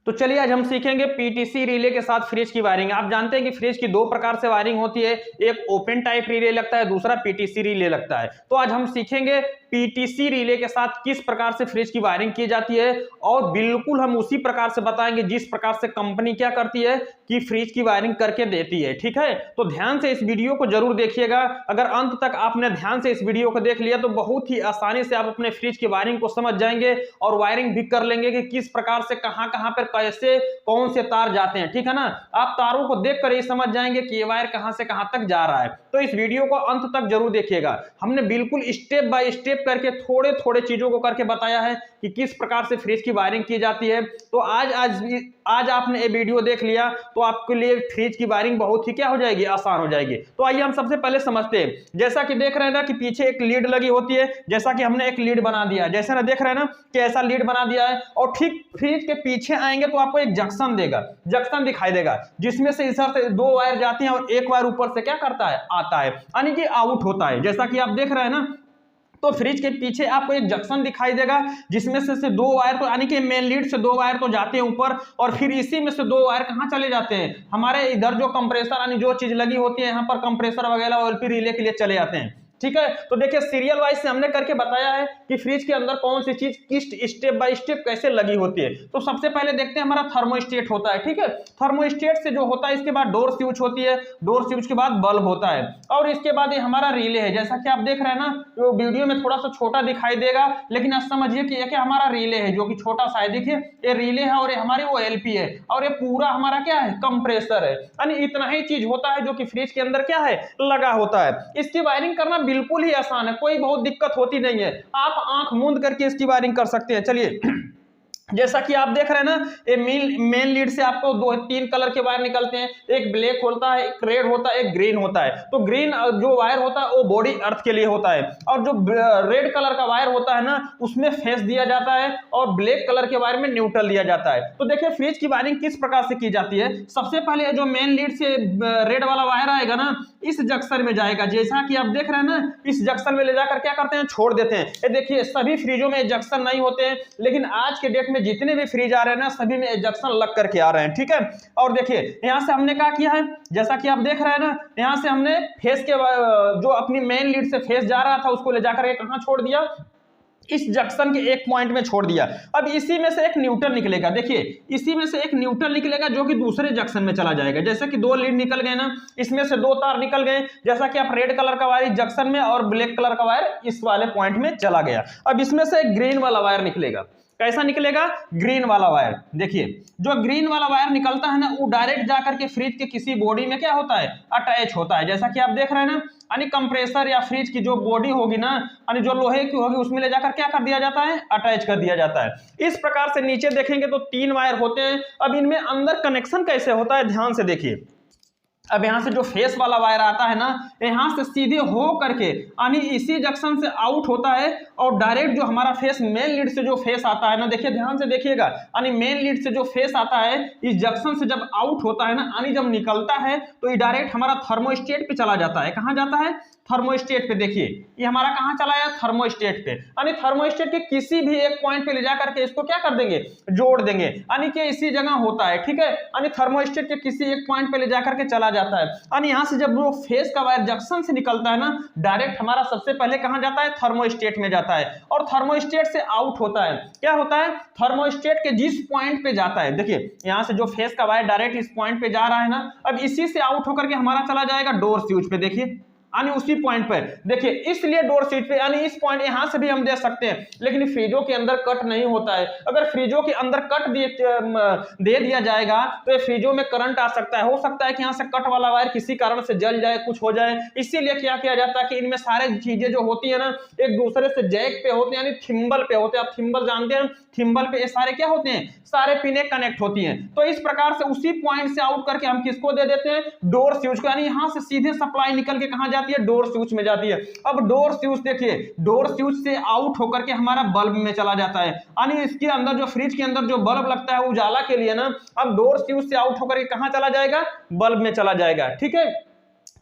तो चलिए आज हम सीखेंगे पीटीसी रिले के साथ फ्रिज की वायरिंग। आप जानते हैं कि फ्रिज की दो प्रकार से वायरिंग होती है, एक ओपन टाइप रिले लगता है, दूसरा पीटीसी रिले लगता है। तो आज हम सीखेंगे पीटीसी रिले के साथ किस प्रकार से फ्रिज की वायरिंग की जाती है और बिल्कुल हम उसी प्रकार से बताएंगे जिस प्रकार से कंपनी क्या करती है कि फ्रिज की वायरिंग करके देती है। ठीक है, तो ध्यान से इस वीडियो को जरूर देखिएगा। अगर अंत तक आपने ध्यान से इस वीडियो को देख लिया तो बहुत ही आसानी से आप अपने फ्रिज की वायरिंग को समझ जाएंगे और वायरिंग भी कर लेंगे कि किस प्रकार से कहां कहां पर कैसे कौन से तार जाते हैं। ठीक है ना, आप तारों को देखकर ही समझ जाएंगे कि ये वायर कहां से कहां तक जा रहा है। तो इस वीडियो को अंत तक जरूर देखिएगा। हमने बिल्कुल स्टेप बाय स्टेप करके थोड़े थोड़े चीजों को करके बताया है कि किस प्रकार से फ्रिज की वायरिंग की जाती है। तो आज आपने ये वीडियो देख लिया तो आपके लिए फ्रिज की वायरिंग बहुत ही क्या हो जाएगी, आसान हो जाएगी। तो आइए हम सबसे पहले समझते हैं। जैसा कि देख रहे हैं ना कि पीछे एक लीड लगी होती है, जैसा कि हमने एक लीड बना दिया, जैसे ना देख रहे हैं ना कि ऐसा लीड बना दिया है और ठीक फ्रिज के पीछे आएंगे तो आपको एक जंक्शन देगा, जंक्शन दिखाई देगा, जिसमें से इधर से दो वायर जाती हैं और एक वायर ऊपर से क्या करता है, आता है, यानी कि आउट होता है। जैसा कि आप देख रहे हैं ना, तो फ्रिज के पीछे आपको एक जंक्शन दिखाई देगा जिसमें से दो वायर, तो यानी कि मेन लीड से दो वायर तो जाते हैं ऊपर और फिर इसी में से दो वायर कहां चले जाते हैं, हमारे इधर जो कंप्रेसर यानी जो चीज लगी होती है यहां पर कंप्रेसर वगैरह और फिर रिले के लिए चले जाते हैं। ठीक है, तो देखिए सीरियल वाइज से हमने करके बताया है कि फ्रिज के अंदर कौन सी चीज किस स्टेप बाय स्टेप कैसे लगी होती है। तो सबसे पहले देखते हैं हमारा थर्मोस्टेट होता है। ठीक है, थर्मोस्टेट से जो होता है इसके बाद डोर स्विच होती है, डोर स्विच के बाद बल्ब होता है और इसके बाद ये हमारा रिले है। जैसा कि आप देख रहे हैं ना, तो वीडियो में थोड़ा सा छोटा दिखाई देगा लेकिन आप समझिए कि ये हमारा रिले है जो कि छोटा सा है। देखिए ये रिले है और ये हमारी वो एलपी है और ये पूरा हमारा क्या है, कंप्रेसर है। यानी इतना ही चीज होता है जो कि फ्रिज के अंदर क्या है, लगा होता है। इसकी वायरिंग करना बिल्कुल ही आसान है, कोई बहुत दिक्कत होती नहीं है, आप आंख मूंद करके इसकी वायरिंग कर सकते हैं। चलिए जैसा कि आप देख रहे हैं ना, ये मेन लीड से आपको दो तीन कलर के वायर निकलते हैं, एक ब्लैक होता है, एक रेड होता है, एक ग्रीन होता है। तो ग्रीन जो वायर होता है वो बॉडी अर्थ के लिए होता है और जो रेड कलर का वायर होता है ना उसमें फेस दिया जाता है और ब्लैक कलर के वायर में न्यूट्रल दिया जाता है। तो देखिए फ्रिज की वायरिंग किस प्रकार से की जाती है। सबसे पहले जो मेन लीड से रेड वाला वायर आएगा ना इस जंक्शन में जाएगा, जैसा कि आप देख रहे हैं ना, इस जंक्शन में ले जाकर क्या करते हैं, छोड़ देते हैं। ये देखिए सभी फ्रिजों में जंक्शन नहीं होते हैं लेकिन आज के डेट में जितने भी फ्रिज आ रहे हैं ना सभी में जंक्शन लग करके आ रहे हैं। ठीक है, और देखिए यहां से हमने क्या किया है, जैसा कि आप देख रहे हैं ना, यहां से हमने फेस के जो अपनी मेन लीड से फेस जा रहा था उसको ले जाकर के कहां छोड़ दिया, इस जंक्शन के एक पॉइंट में छोड़ दिया। अब इसी में से एक न्यूट्रल निकलेगा, देखिए इसी में से एक न्यूट्रल निकलेगा जो कि दूसरे जंक्शन में चला जाएगा। जैसे कि दो लीड निकल गए ना, इसमें से दो तार निकल गए, जैसा कि आप रेड कलर का वायर इस जंक्शन में और ब्लैक कलर का वायर इस वाले पॉइंट में चला गया। अब इसमें से एक ग्रीन वाला वायर निकलेगा, कैसा निकलेगा, ग्रीन वाला वायर। देखिए जो ग्रीन वाला वायर निकलता है ना वो डायरेक्ट जाकर के फ्रिज के किसी बॉडी में क्या होता है, अटैच होता है। जैसा कि आप देख रहे हैं ना, यानी कंप्रेसर या फ्रिज की जो बॉडी होगी ना, यानी जो लोहे की होगी उसमें ले जाकर क्या कर दिया जाता है, अटैच कर दिया जाता है। इस प्रकार से नीचे देखेंगे तो तीन वायर होते हैं। अब इनमें अंदर कनेक्शन कैसे होता है, ध्यान से देखिए। अब यहां से जो फेस वाला वायर आता है ना, यहां से सीधे हो करके यानी इसी जंक्शन से आउट होता है और डायरेक्ट जो हमारा फेस मेन लीड से जो फेस आता है ना, देखिए ध्यान से देखिएगा, यानी मेन लीड से जो फेस आता है इस जंक्शन से जब आउट होता है ना, यानी जब निकलता है तो ये डायरेक्ट हमारा थर्मोस्टेट पे चला जाता है। कहां जाता है, थर्मोस्टेट पे। देखिए ये हमारा कहां चला है, थर्मोस्टेट पे। यानी थर्मोस्टेट के किसी भी एक पॉइंट पे ले जाकर के इसको क्या कर देंगे, जोड़ देंगे, यानी कि इसी जगह होता है। ठीक है, यानी थर्मोस्टेट के किसी एक पॉइंट पे ले जाकर के चला जाता है। यानी यहां से जब वो फेस का वायर जंक्शन से निकलता है ना, डायरेक्ट हमारा सबसे पहले कहां जाता है, थर्मोस्टेट में जाता है और थर्मोस्टेट से आउट होता है। क्या होता है, थर्मोस्टेट के जिस पॉइंट पे जाता है, देखिए यहां से जो फेस का वायर डायरेक्ट इस पॉइंट पे जा रहा है ना, अब इसी से आउट होकर के हमारा चला जाएगा डोर स्विच पे। देखिए यानी उसी पॉइंट पर, देखिए इसलिए डोर स्विच पे, यानी इस पॉइंट यहां से भी हम दे सकते हैं लेकिन फ्रिजों के अंदर कट नहीं होता है। अगर फ्रिजों के अंदर कट दे दिया जाएगा तो ये फ्रिजों में करंट आ सकता है, हो सकता है कि यहां से कट वाला वायर किसी कारण से जल जाए, कुछ हो जाए। इसीलिए क्या किया जाता है कि इनमें सारे चीजें जो होती है ना एक दूसरे से जैक पे होते हैं, यानी थिम्बल पे होते हैं। आप थिम्बल जानते हैं, थिम्बल पे ये सारे क्या होते हैं, सारे पिने कनेक्ट होती हैं। तो इस प्रकार से उसी पॉइंट से आउट करके हम किसको दे देते हैं, डोर स्विच को, यानी यहां से सीधे सप्लाई निकल के कहां जाती है, डोर स्विच में जाती है। अब डोर स्विच देखिए, डोर स्विच से आउट होकर के हमारा बल्ब में चला जाता है, यानी इसके अंदर जो फ्रिज के अंदर जो बल्ब लगता है उजाला के लिए ना, अब डोर स्विच से आउट होकर के कहां चला जाएगा, बल्ब में चला जाएगा। ठीक है,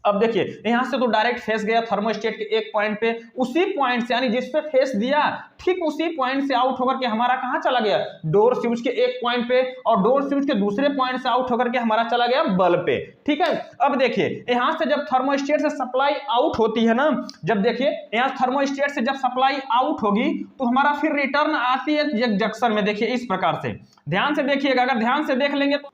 अब देखिए यहां से तो डायरेक्ट फेस गया थर्मोस्टेट के एक पॉइंट पे, उसी पॉइंट से यानी जिस पे फेस दिया ठीक उसी पॉइंट से आउट होकर के हमारा कहां चला गया, डोर स्विच के एक पॉइंट पे, और डोर स्विच के दूसरे पॉइंट से आउट होकर के हमारा चला गया बल्ब पे। ठीक है, अब देखिए यहां से जब थर्मोस्टेट से सप्लाई आउट होती है ना, जब देखिए यहां थर्मोस्टेट से जब सप्लाई आउट होगी तो हमारा फिर रिटर्न आती है जंक्शन में। देखिए इस प्रकार से ध्यान से देखिएगा, अगर ध्यान से देख लेंगे तो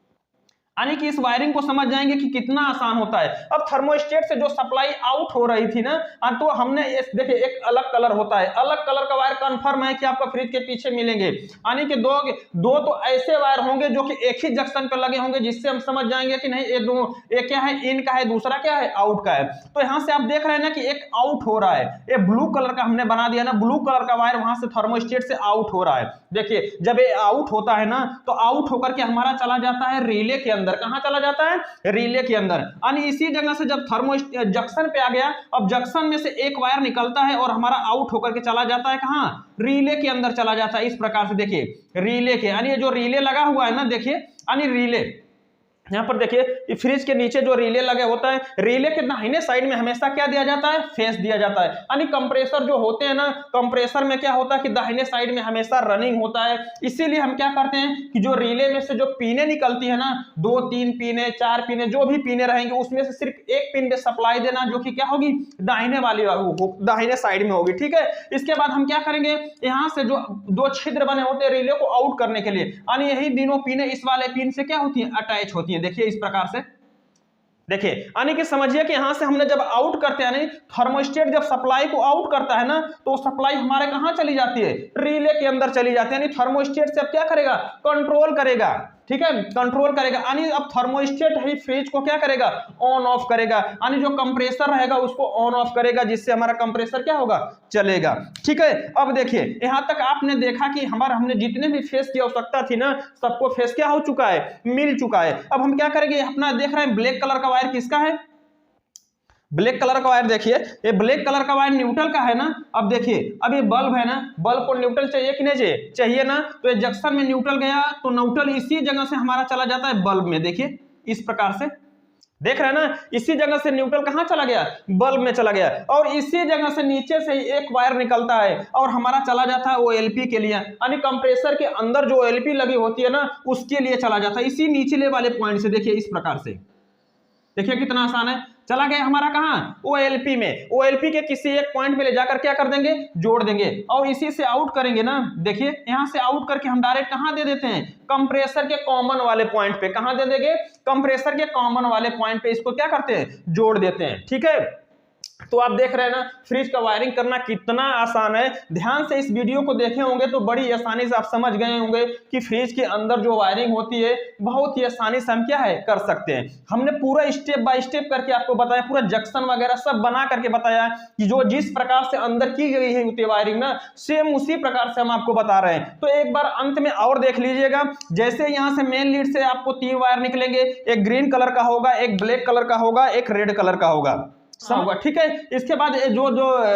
यानी कि इस वायरिंग को समझ जाएंगे कि कितना आसान होता है। अब थर्मोस्टेट से जो सप्लाई आउट हो रही थी ना, तो हमने देखिए एक अलग कलर होता है, अलग कलर का वायर कंफर्म है कि आपका फ्रिज के पीछे मिलेंगे, यानी कि दो तो ऐसे वायर होंगे जो कि एक ही जंक्शन पर लगे होंगे, जिससे हम समझ जाएंगे कि नहीं ये दो, एक क्या है इन का है, दूसरा क्या है आउट का है। तो यहां से आप देख रहे हैं ना कि एक आउट हो रहा है, ये ब्लू कलर का हमने बना दिया ना, ब्लू कलर का वायर वहां से थर्मोस्टेट से आउट हो रहा है। देखिए जब ये आउट होता है ना तो आउट होकर के हमारा चला जाता है रिले के अंदर। कहां चला जाता है, रिले के अंदर। यानी इसी जगह से जब जंक्शन पे आ गया, अब जंक्शन में से एक वायर निकलता है और हमारा आउट होकर के चला जाता है कहां, रिले के अंदर चला जाता है। इस प्रकार से देखिए रिले के, यानी ये जो रिले लगा हुआ है ना, देखिए यानी रिले यहां पर देखिए फ्रिज के नीचे जो रिले लगे होता है, रिले के दाहिने साइड में हमेशा क्या दिया जाता है, फेस दिया जाता है। यानी कंप्रेसर जो होते हैं ना, कंप्रेसर में क्या होता है कि दाहिने साइड में हमेशा रनिंग होता है। इसीलिए हम क्या करते हैं कि जो रिले में से जो पीने निकलती है ना, 2 3 पीने 4 पीने जो भी पीने रहेंगे, उसमें से सिर्फ एक पिन पे सप्लाई देना, जो कि क्या होगी दाहिने वाली दाहिने साइड में होगी। ठीक है, इसके बाद हम क्या करेंगे, यहां से जो 2 छिद्र बने होते हैं रिले को आउट करने के लिए, यानी यही तीनों पिने इस वाले पिन से क्या होती है, अटैच होती है। देखिए इस प्रकार से देखिए, यानी कि समझिए कि यहां से हमने जब आउट करते हैं, यानी थर्मोस्टेट जब सप्लाई को आउट करता है ना, तो सप्लाई हमारे कहां चली जाती है, रिले के अंदर चली जाती है। यानी थर्मोस्टेट से अब क्या करेगा, कंट्रोल करेगा। ठीक है, कंट्रोल करेगा, यानी अब थर्मोस्टेट ही फ्रिज को क्या करेगा, ऑन ऑफ करेगा, यानी जो कंप्रेसर रहेगा उसको ऑन ऑफ करेगा, जिससे हमारा कंप्रेसर क्या होगा, चलेगा। ठीक है, अब देखिए यहां तक आपने देखा कि हमने जितने भी फेस की आवश्यकता थी ना, सबको फेस क्या हो चुका है, मिल चुका है। अब हम क्या करेंगे, अपना देख रहे हैं ब्लैक कलर का वायर किसका है, ब्लैक कलर का वायर। देखिए ये ब्लैक कलर का वायर न्यूट्रल का है ना। अब देखिए अब ये बल्ब है ना, बल्ब को न्यूट्रल चाहिए कि नहीं चाहिए, चाहिए ना, तो ये जंक्शन में न्यूट्रल गया तो न्यूट्रल इसी जगह से हमारा चला जाता है बल्ब में। देखिए इस प्रकार से देख रहे हैं ना, इसी जगह से न्यूट्रल कहां चला गया, बल्ब में चला गया, और इसी जगह से नीचे से ही एक वायर निकलता है और हमारा चला जाता है ओएलपी के लिए, यानी कंप्रेसर के अंदर जो ओएलपी लगी होती है ना, उसके लिए चला जाता है, इसी निचले वाले पॉइंट से। देखिए इस प्रकार से, देखिए कितना आसान है, चला गया हमारा कहां, ओएलपी में। ओएलपी के किसी एक पॉइंट पे ले जाकर क्या कर देंगे, जोड़ देंगे, और इसी से आउट करेंगे ना। देखिए यहां से आउट करके हम डायरेक्ट कहां दे देते हैं, कंप्रेसर के कॉमन वाले पॉइंट पे। कहां दे देंगे, कंप्रेसर के कॉमन वाले पॉइंट पे इसको क्या करते हैं, जोड़ देते हैं। ठीक है, तो आप देख रहे हैं ना फ्रिज का वायरिंग करना कितना आसान है। ध्यान से इस वीडियो को देखे होंगे तो बड़ी आसानी से आप समझ गए होंगे कि फ्रिज के अंदर जो वायरिंग होती है बहुत ही आसानी से हम क्या है कर सकते हैं। हमने पूरा स्टेप बाय स्टेप करके आपको बताया, पूरा जंक्शन वगैरह सब बना करके बताया कि जो जिस प्रकार से अंदर की गई है होती है वायरिंग ना, सेम उसी प्रकार से हम आपको बता रहे हैं। तो एक बार अंत में और देख लीजिएगा, जैसे यहाँ से मेन लीड से आपको 3 वायर निकलेंगे, एक ग्रीन कलर का होगा, एक ब्लैक कलर का होगा, एक रेड कलर का होगा, होगा। ठीक है, इसके बाद जो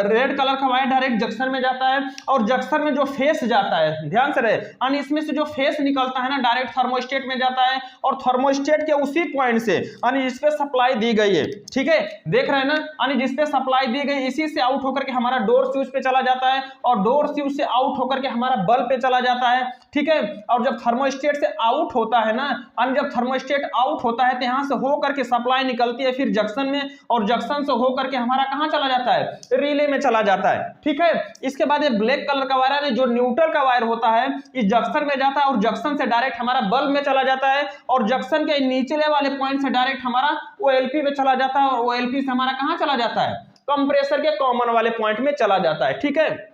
रेड कलर का वायर डायरेक्ट जंक्शन में जाता है, और जंक्शन में जो फेस जाता है, ध्यान से रहे, यानी इसमें से जो फेस निकलता है ना डायरेक्ट थर्मोस्टेट में जाता है, और थर्मोस्टेट के उसी पॉइंट से यानी जिस पे सप्लाई दी गई है, ठीक है देख रहे हैं ना, यानी जिस पे सप्लाई दी गई इसी से आउट होकर के हमारा डोर स्विच पे चला जाता है, और डोर स्विच से आउट होकर के हमारा बल्ब पे चला जाता है। ठीक है, और जब थर्मोस्टेट से आउट होता है ना, यानी जब थर्मोस्टेट आउट होता है तो यहां से होकर के सप्लाई निकलती है फिर जंक्शन में, और जंक्शन होकर के हमारा कहां चला जाता है, रिले में चला जाता है। ठीक है, इसके बाद ये ब्लैक कलर का वायर है जो न्यूट्रल का वायर होता है, इस जंक्शन में जाता है और जंक्शन से डायरेक्ट हमारा बल्ब में चला जाता है, और जंक्शन के निचले वाले पॉइंट से डायरेक्ट हमारा ओएलपी में चला जाता है, और ओएलपी से हमारा कहां चला जाता है, कंप्रेसर के कॉमन वाले पॉइंट में चला जाता है। ठीक है,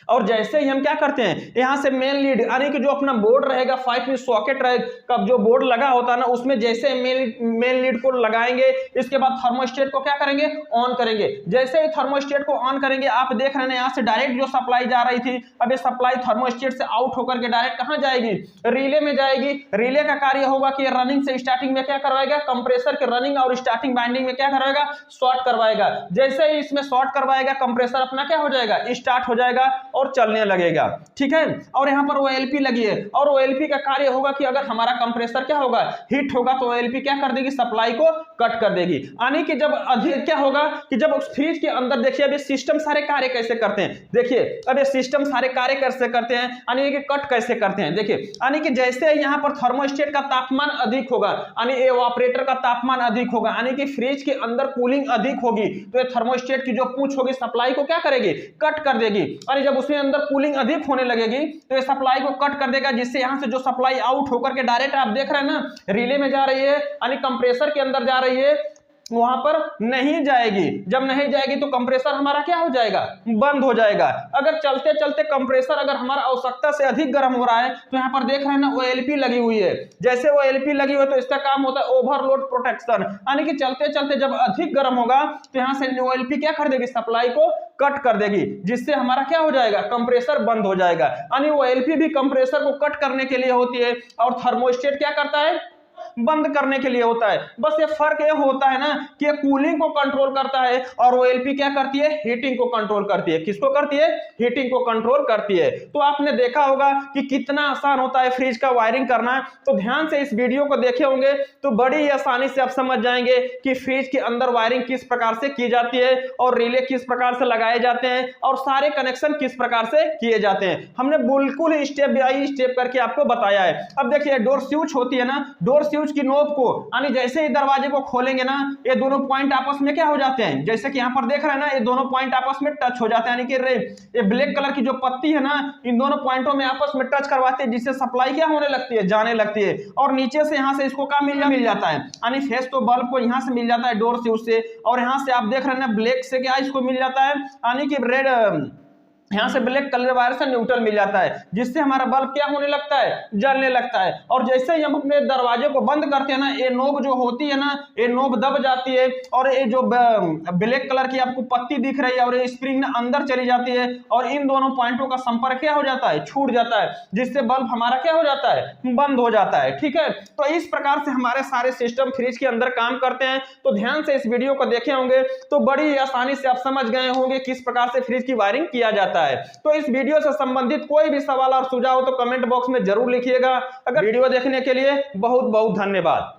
और जैसे ही हम क्या करते हैं, यहां से मेन लीड यानी कि जो अपना बोर्ड रहेगा 5 पिन सॉकेट रहेगा, कब जो बोर्ड लगा होता है ना, उसमें जैसे मेन लीड को लगाएंगे, इसके बाद थर्मोस्टेट को क्या करेंगे, ऑन करेंगे। जैसे ही थर्मोस्टेट को ऑन करेंगे, आप देख रहे हैं यहां से डायरेक्ट जो सप्लाई जा रही थी, अब ये सप्लाई थर्मोस्टेट से आउट होकर के डायरेक्ट कहां जाएगी, रिले में जाएगी। रिले का कार्य होगा कि रनिंग से स्टार्टिंग में क्या करवाएगा, कंप्रेसर के रनिंग और स्टार्टिंग बाइंडिंग में क्या करवाएगा, शॉर्ट करवाएगा। जैसे ही इसमें शॉर्ट करवाएगा, कंप्रेसर अपना क्या हो जाएगा, स्टार्ट हो जाएगा, और चलने लगेगा, ठीक है। और यहाँ पर OLP लगी है और OLP का कार्य होगा कि अगर हमारा कंप्रेसर क्या होगा, हीट होगा, तो OLP क्या कर देगी, सप्लाई को कट कर देगी। यानी कि जब अधिक क्या होगा कि जब उस फ्रिज के अंदर देखिए अभी सिस्टम सारे कार्य कैसे करते हैं, देखिए अब ये सिस्टम सारे कार्य कैसे करते हैं, यानी कि कट कैसे करते हैं। देखिए यानी कि जैसे यहाँ पर थर्मोस्टेट का तापमान अधिक होगा, यानी एवापोरेटर का तापमान अधिक होगा, यानी कि फ्रिज के अंदर कूलिंग अधिक होगी, तो ये थर्मोस्टेट की जो पूंछ होगी सप्लाई को क्या करेगी, कट कर देगी। और जब उसमें अंदर कूलिंग अधिक होने लगेगी तो ये सप्लाई को कट कर देगा, जिससे यहां से जो सप्लाई आउट होकर के डायरेक्ट आप देख रहे हैं ना रिले में जा रही है, यानी कंप्रेसर के अंदर जा रही है, वहां पर नहीं जाएगी। जब नहीं जाएगी तो कंप्रेसर हमारा क्या हो जाएगा, बंद हो जाएगा। अगर चलते चलते कंप्रेसर अगर हमारा आवश्यकता से अधिक गर्म हो रहा है तो यहाँ पर देख रहे हैं ना OLP लगी हुई है, जैसे OLP लगी हुई है तो इसका काम होता है ओवरलोड प्रोटेक्शन, यानी कि चलते चलते जब अधिक गर्म होगा तो यहाँ से OLP क्या कर देगी, सप्लाई को कट कर देगी, जिससे हमारा क्या हो जाएगा, कंप्रेसर बंद हो जाएगा। यानी OLP भी कंप्रेसर को कट करने के लिए होती है और थर्मोस्टेट क्या करता है, बंद करने के लिए होता है। बस ये फर्क ये होता है ना कि ये कूलिंग को कंट्रोल करता है और OLP क्या करती है, हीटिंग को कंट्रोल करती है। किसको करती है, हीटिंग को कंट्रोल करती है। तो आपने देखा होगा कि कितना आसान होता है फ्रिज का वायरिंग करना। तो ध्यान से इस वीडियो को देखे होंगे तो बड़ी ही आसानी से आप समझ जाएंगे कि फ्रिज के अंदर वायरिंग किस प्रकार से की जाती है और रिले किस प्रकार से लगाए जाते हैं और सारे कनेक्शन किस प्रकार से किए जाते हैं। हमने बिल्कुल स्टेप बाय स्टेप करके आपको बताया है। अब देखिए डोर स्विच होती है ना, डोर स्विच की नोब को, यानी जैसे ही दरवाजे को खोलेंगे ना ये दोनों पॉइंट आपस में क्या हो जाते हैं, जैसे कि यहाँ पर देख रहे हैं ना ये दोनों पॉइंट आपस में टच हो जाते हैं, यानी कि ये ब्लैक कलर की जो पत्ती है ना इन दोनों पॉइंटों में आपस में टच करवाते हैं, जिससे सप्लाई क्या होने लगती है, जाने लगती है। और नीचे से यहाँ से इसको क्या मिल जाता है, यानी फेस तो बल्ब को यहाँ से मिल जाता है डोर स्विच से, और यहाँ से आप देख रहे हैं ना ब्लैक से क्या इसको मिल जाता है, यानी कि रेड यहां से ब्लैक कलर वायर से न्यूट्रल मिल जाता है, जिससे हमारा बल्ब क्या होने लगता है, जलने लगता है। और जैसे ही हम अपने दरवाजे को बंद करते हैं ना ये नोब जो होती है ना ये नोब दब जाती है और ये जो ब्लैक कलर की आपको पत्ती दिख रही है और ये स्प्रिंग ना अंदर चली जाती है और इन दोनों पॉइंटों का संपर्क क्या हो जाता है, छूट जाता है, जिससे बल्ब हमारा क्या हो जाता है, बंद हो जाता है। ठीक है, तो इस प्रकार से हमारे सारे सिस्टम फ्रिज के अंदर काम करते हैं। तो ध्यान से इस वीडियो को देखे होंगे तो बड़ी आसानी से आप समझ गए होंगे किस प्रकार से फ्रिज की वायरिंग किया जाता है। तो इस वीडियो से संबंधित कोई भी सवाल और सुझाव हो तो कमेंट बॉक्स में जरूर लिखिएगा। अगर वीडियो देखने के लिए बहुत बहुत धन्यवाद।